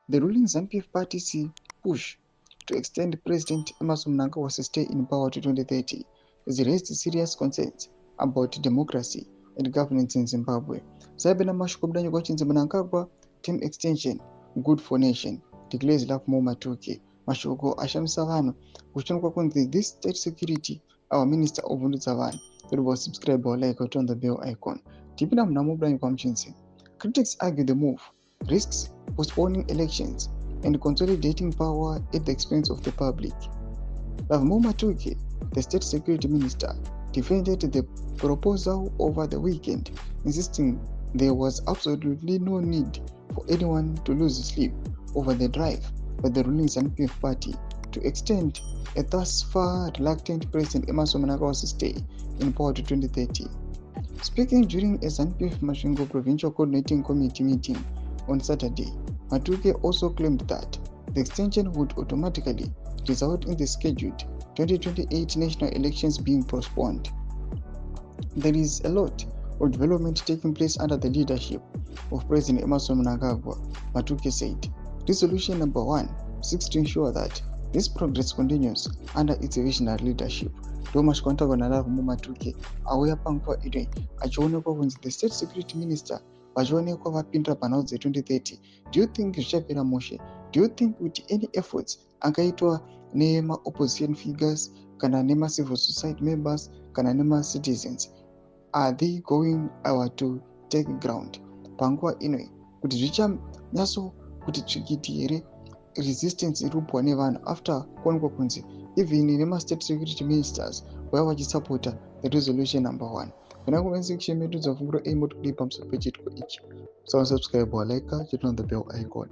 The ruling ZANU-PF party's push to extend President Emmerson Mnangagwa's stay in power to 2030 has raised serious concerns about democracy and governance in Zimbabwe. Sabina Mashukubdanyi Gochinzi Mnangagwa, term extension, good for nation, declares love more Matuke. Mashoko ashamisa vanhu kuchonekwa kunzi this state security, our minister ovundudza vanhu. It was subscribe or like or turn the bell icon. Tipina Mnamubdanyi Kwamchinzi. Critics argue the move risks postponing elections and consolidating power at the expense of the public. Lavmo Matuke, the state security minister, defended the proposal over the weekend, insisting there was absolutely no need for anyone to lose sleep over the drive by the ruling ZANU-PF party to extend a thus far reluctant President Emmerson Mnangagwa's stay in power to 2030. Speaking during a ZANU-PF Masvingo Provincial Coordinating Committee meeting on Saturday, Matuke also claimed that the extension would automatically result in the scheduled 2028 national elections being postponed. There is a lot of development taking place under the leadership of President Emmerson Mnangagwa, Matuke said. Resolution number 1 seeks to ensure that this progress continues under its visionary leadership. Thomas Kwantagona Matuke auya panguva ino achionekwa kunzi the state security minister vachionekwa vapindira panhau dze2030. Do you think zvichapera mushe? Do you think kuti any efforts angaitwa nema-opposition figures kana nema-civil society members kana nema-citizens are they going to take ground panguva inoi kuti zvichanyatso kuti tsvikiti here resistance iri kupwa nevanhu after kuonekwa kunzi even nema-state security ministers vaiva vachisapota the resolution number 1. Kana comment section medu dzavhunguro aimot kudii pamusoro pechitiko ichi. Subscribe or like, turn on the bell icon.